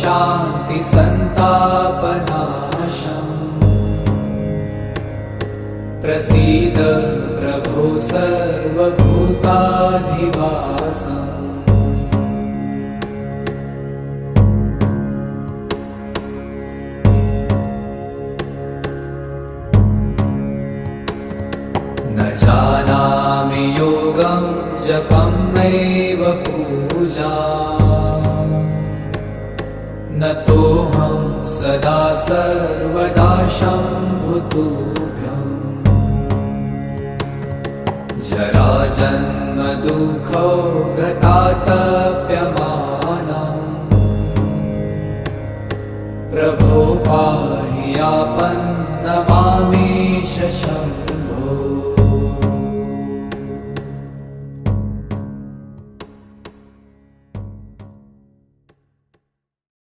शान्ति सन्तापनाशम् प्रसीद प्रभो सर्वभूताधिवासम् न जानामि योगं जपं नैव पूजा न तोऽहं सदा सर्वदा शम्भुतुभ्यम् जराजन्म दुःखौ गतातप्यमानम् प्रभो पाहि यापन्